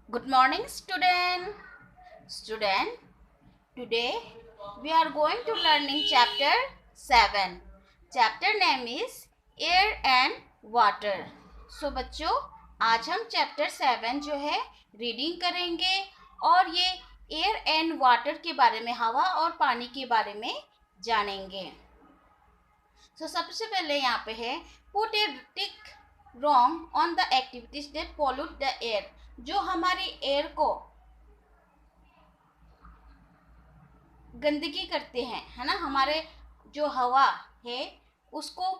Good morning, student. Student, today we are going to learning chapter 7. Chapter name is Air and Water. So बच्चों, आज हम chapter 7 जो है reading करेंगे और ये एयर एंड वाटर के बारे में, हवा और पानी के बारे में जानेंगे. So सबसे पहले यहाँ पे है put a tick wrong on the activities that pollute the air. जो हमारी एयर को गंदगी करते हैं, है ना, हमारे जो हवा है उसको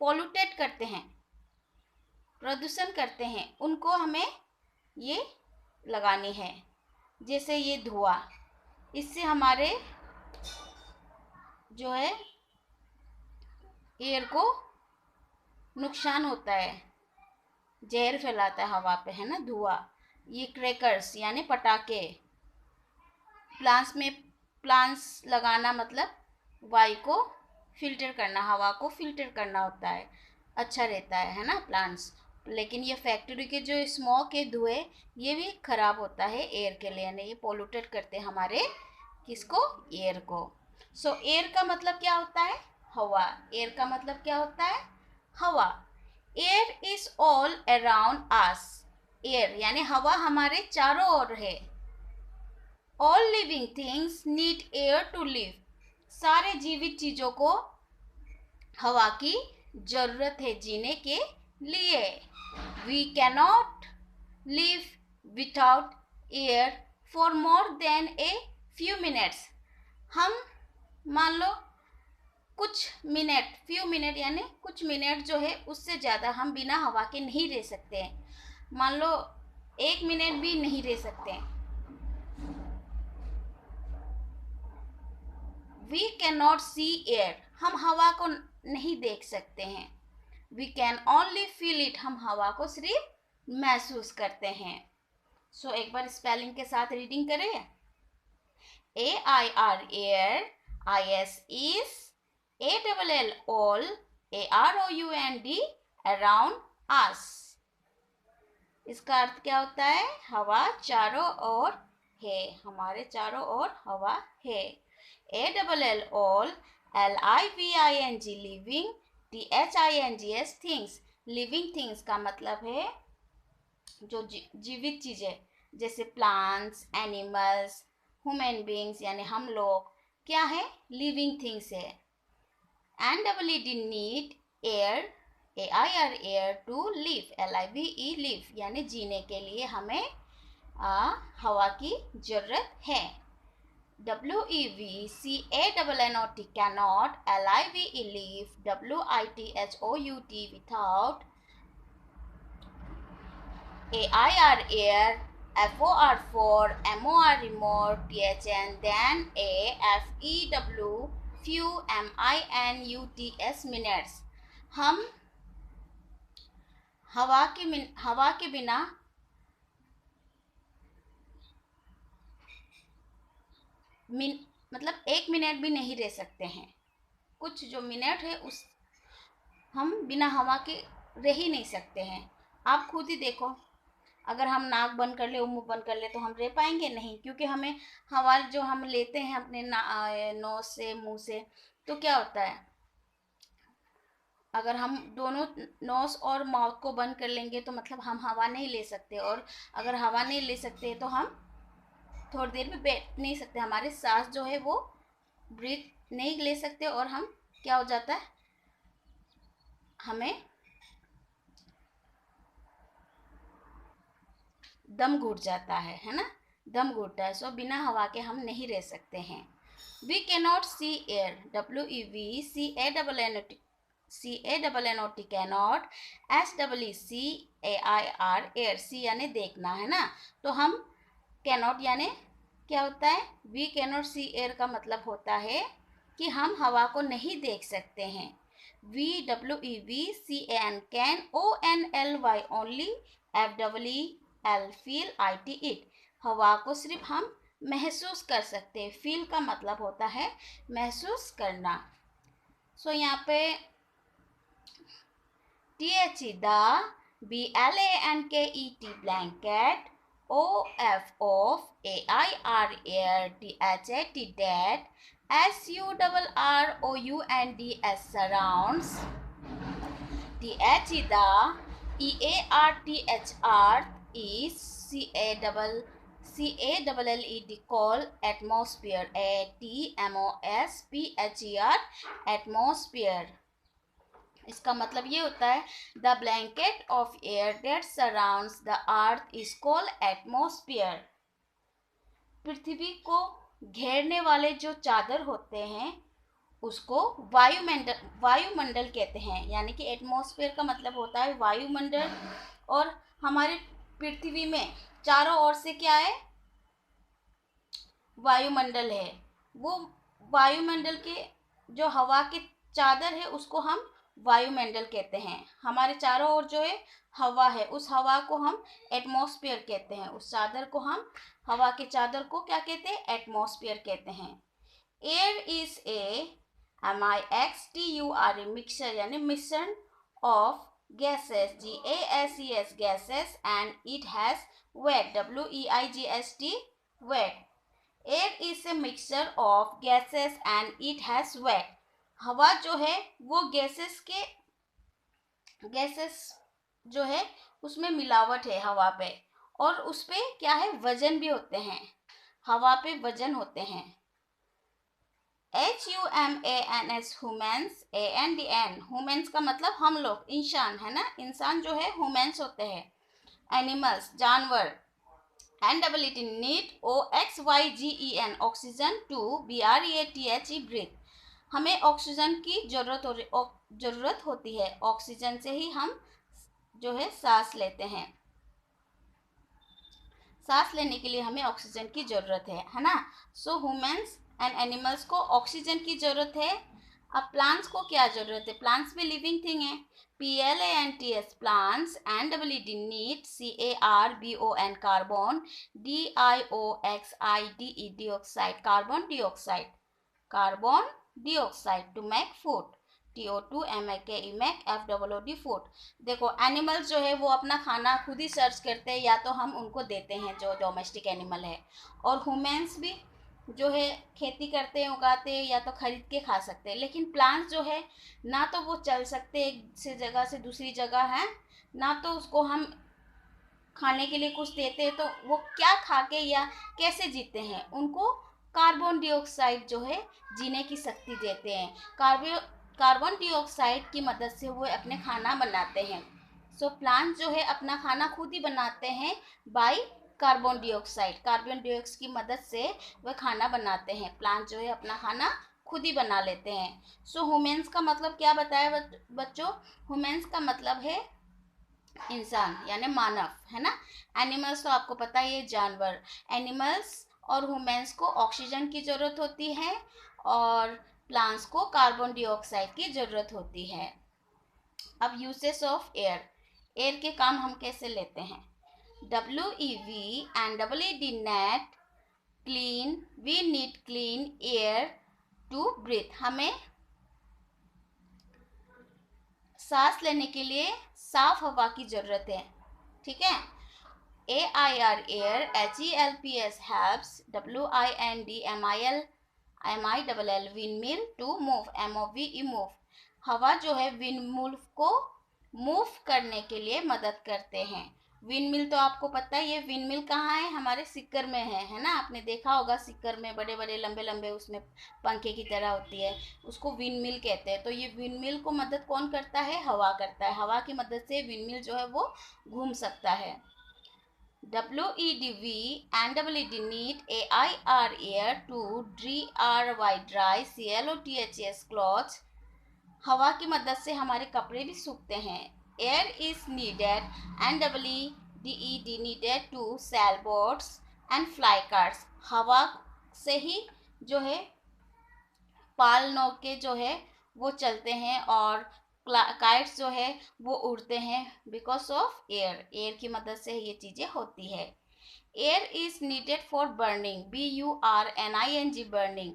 पॉल्यूटेट करते हैं, प्रदूषण करते हैं, उनको हमें ये लगानी है. जैसे ये धुआं, इससे हमारे जो है एयर को नुकसान होता है, जहर फैलाता है हवा पे, है ना धुआं. ये क्रैकर्स यानी पटाखे, प्लांट्स लगाना मतलब वायु को फिल्टर करना, हवा को फिल्टर करना होता है, अच्छा रहता है ना प्लांट्स. लेकिन ये फैक्ट्री के जो स्मोक के धुएं, ये भी खराब होता है एयर के लिए, यानी ये पोल्यूटेड करते हैं हमारे किसको, एयर को. सो एयर का मतलब क्या होता है, हवा. एयर का मतलब क्या होता है, हवा. Air is all around us. Air यानी हवा हमारे चारों ओर है. All living things need air to live. सारे जीवित चीजों को हवा की जरूरत है जीने के लिए. We cannot live without air for more than a few minutes. हम मान लो कुछ मिनट, फ्यू मिनट यानी कुछ मिनट जो है, उससे ज़्यादा हम बिना हवा के नहीं रह सकते हैं. मान लो 1 मिनट भी नहीं रह सकते हैं. We can not see air. हम हवा को नहीं देख सकते हैं. We can only feel it. हम हवा को सिर्फ महसूस करते हैं. सो एक बार स्पेलिंग के साथ रीडिंग करें. AIR air, IS is, ALL all, AROUND around us. इसका अर्थ क्या होता है, हवा चारों ओर है, हमारे चारों ओर हवा है. ALL all, LIVING living, THINGS things. Living things का मतलब है जो जीवित चीजें, जैसे प्लांट्स, एनिमल्स, ह्यूमन बीइंग्स यानी हम लोग क्या है, लिविंग थिंग्स है. NEED need air, AIR air to live, LIVE live यानी जीने के लिए हमें हवा की जरूरत है. WEVCANNOT cannot, LIVE live, WITHOUT without, AIR air, FOR MOR remote, THN then, FEW few, MINUTS minutes. हम हवा के बिना मतलब 1 मिनट भी नहीं रह सकते हैं. कुछ जो मिनट है उस हम बिना हवा के रह ही नहीं सकते हैं. आप खुद ही देखो, अगर हम नाक बंद कर ले, मुंह बंद कर ले, तो हम रह पाएंगे नहीं, क्योंकि हमें हवा जो हम लेते हैं अपने नोज से, मुंह से, तो क्या होता है, अगर हम दोनों नोज और माउथ को बंद कर लेंगे तो मतलब हम हवा नहीं ले सकते. और अगर हवा नहीं ले सकते तो हम थोड़ी देर भी बैठ नहीं सकते, हमारे सांस जो है वो ब्रीथ नहीं ले सकते, और हम क्या हो जाता है, हमें दम घुट जाता है ना, दम घुटता है. सो बिना हवा के हम नहीं रह सकते हैं. We cannot see air, WEVCANNOT cannot, SEECAIR air, see यानी देखना, है ना. तो हम कैनॉट यानी क्या होता है, वी कैनॉट सी एयर का मतलब होता है कि हम हवा को नहीं देख सकते हैं. WEVCAN can, ONLY only, FEEL feel, IT it. हवा को सिर्फ हम महसूस कर सकते हैं. फील का मतलब होता है महसूस करना. सो यहाँ पे THE the, BLANKET blanket, OF of AIR air, DHAT dat, SURROUND surrounds, TH the, EARTH is CALLE call atmosphere, ATMOSPHER atmosphere। इसका मतलब ये होता है the blanket of air that surrounds the earth is called atmosphere. पृथ्वी को घेरने वाले जो चादर होते हैं उसको वायुमंडल कहते हैं। यानी कि एटमॉस्फेयर का मतलब होता है वायुमंडल। और हमारी पृथ्वी में चारों ओर से क्या है, वायुमंडल है। वो वायुमंडल के जो हवा की चादर है उसको हम वायुमंडल कहते हैं। हमारे चारों ओर जो है हवा है, उस हवा को हम एटमॉस्फेयर कहते हैं। उस चादर को हम, हवा के चादर को क्या कहते हैं, एटमॉस्फेयर कहते हैं। एयर इज MIXTUR मिक्सचर यानी मिश्रण of gases, GASES gases, and it has weight, WEIGST weight. Air is a mixture of gases and it has weight. हवा जो है वो गैसेस जो है उसमें मिलावट है हवा पे, और उस पे क्या है, वजन भी होते हैं। हवा पे वजन होते हैं। HUMANS ह्यूमन्स, ANDN ह्यूमन्स का मतलब हम लोग, इंसान है ना, इंसान जो है ह्यूमन्स होते हैं। एनिमल्स जानवर, NEET need, OXYGEN oxygen, to BREATHE breathe. हमें ऑक्सीजन की जरूरत होती है। ऑक्सीजन से ही हम जो है सांस लेते हैं। सांस लेने के लिए हमें ऑक्सीजन की जरूरत है ना। सो ह्यूमन्स एंड एनिमल्स को ऑक्सीजन की जरूरत है। अब प्लांट्स को क्या जरूरत है, प्लांट्स भी लिविंग थिंग है। PLANTS plants, NEED need, CARBON carbon, DIOXIDE dioxide, carbon dioxide to make food, TO2 MAKE FOOD food. देखो एनिमल्स जो है वो अपना खाना खुद ही सर्च करते हैं, या तो हम उनको देते हैं जो डोमेस्टिक एनिमल है। और ह्यूमन्स भी जो है खेती करते हैं, उगाते हैं, या तो खरीद के खा सकते हैं। लेकिन प्लांट्स जो है ना तो वो चल सकते एक से जगह से दूसरी जगह है, ना तो उसको हम खाने के लिए कुछ देते हैं, तो वो क्या खा के या कैसे जीते हैं। उनको कार्बन डाइऑक्साइड जो है जीने की शक्ति देते हैं। कार्बन डाइऑक्साइड की मदद से वो अपने खाना बनाते हैं। सो प्लांट जो है अपना खाना खुद ही बनाते हैं बाय कार्बन डाइऑक्साइड की मदद से वह खाना बनाते हैं। प्लांट जो है अपना खाना खुद ही बना लेते हैं। सो ह्यूमन्स का मतलब क्या बताया बच्चों, ह्यूमन्स का मतलब है इंसान यानी मानव, है ना। एनिमल्स तो आपको पता ही है, जानवर। एनिमल्स और ह्यूमन्स को ऑक्सीजन की ज़रूरत होती है और प्लांट्स को कार्बन डाइऑक्साइड की ज़रूरत होती है। अब यूसेस ऑफ एयर के काम हम कैसे लेते हैं। WEV and EED net, clean, we need clean air to breathe. हमें सांस लेने के लिए साफ हवा की ज़रूरत है, ठीक है। AIR air, HELPS helps, WIND windmill, to move, MOVE move. हवा जो है विंड मिल को मूव करने के लिए मदद करते हैं। विंड मिल तो आपको पता है, ये विंड मिल कहाँ है, हमारे सिक्कर में है ना। आपने देखा होगा सिक्कर में बड़े बड़े लंबे लंबे उसमें पंखे की तरह होती है, उसको विंड मिल कहते हैं। तो ये विंड मिल को मदद कौन करता है, हवा करता है। हवा की मदद से विंड मिल जो है वो घूम सकता है। WEDV and EED need AIR air to dry CLOTHS clothes। हवा की मदद से हमारे कपड़े भी सूखते हैं। Air is needed and EED needed to sail boats and fly kites। हवा से ही जो है पाल नौके जो है वो चलते हैं और काइट्स जो है वो उड़ते हैं, बिकॉज ऑफ एयर की मदद से ये चीज़ें होती है। Air is needed for burning, BURNING burning.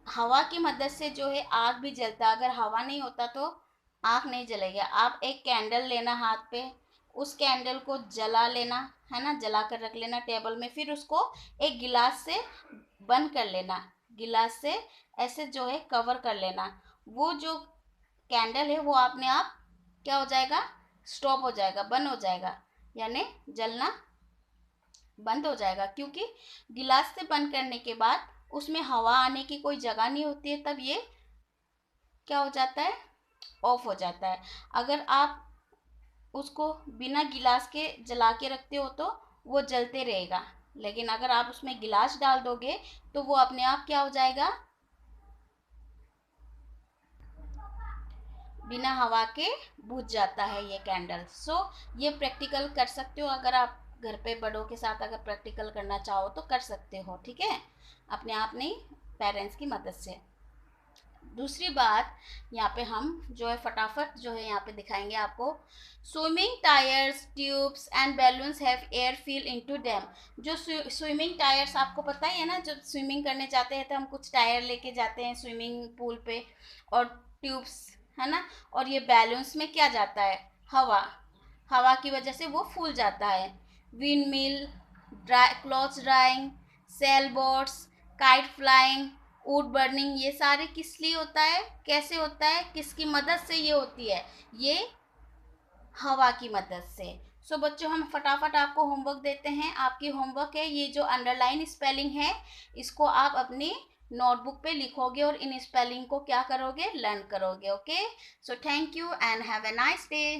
हवा की मदद से जो है आग भी जलता। अगर हवा नहीं होता तो आग नहीं जलेगा। आप एक कैंडल लेना हाथ पे, उस कैंडल को जला लेना, है ना, जला कर रख लेना टेबल में। फिर उसको एक गिलास से बंद कर लेना, गिलास से ऐसे जो है कवर कर लेना। वो जो कैंडल है वो अपने आप क्या हो जाएगा, स्टॉप हो जाएगा, बंद हो जाएगा, यानी जलना बंद हो जाएगा। क्योंकि गिलास से बंद करने के बाद उसमें हवा आने की कोई जगह नहीं होती है, तब ये क्या हो जाता है, ऑफ हो जाता है। अगर आप उसको बिना गिलास के जला के रखते हो तो वो जलते रहेगा, लेकिन अगर आप उसमें गिलास डाल दोगे तो वो अपने आप क्या हो जाएगा, बिना हवा के बुझ जाता है ये कैंडल। सो ये प्रैक्टिकल कर सकते हो, अगर आप घर पे बड़ों के साथ अगर प्रैक्टिकल करना चाहो तो कर सकते हो, ठीक है, अपने आप नहीं, पेरेंट्स की मदद से। दूसरी बात यहाँ पे हम जो है फटाफट जो है यहाँ पे दिखाएंगे आपको। Swimming tyres, tubes and balloons have air fill into them. जो स्विमिंग टायर्स आपको पता ही है ना, जब स्विमिंग करने जाते हैं तो हम कुछ टायर लेके जाते हैं स्विमिंग पूल पे, और ट्यूब्स, है ना, और ये बैलून्स में क्या जाता है, हवा, हवा की वजह से वो फूल जाता है। Windmill, dry cloth drying, sail boats, kite flying, wood burning, ये सारे किस लिए होता है, कैसे होता है, किसकी मदद से ये होती है, ये हवा की मदद से। सो बच्चों हम फटाफट आपको होमवर्क देते हैं। आपकी होमवर्क है ये जो अंडरलाइन स्पेलिंग है, इसको आप अपनी नोटबुक पे लिखोगे और इन स्पेलिंग को क्या करोगे, लर्न करोगे। Okay, so thank you and have a nice day.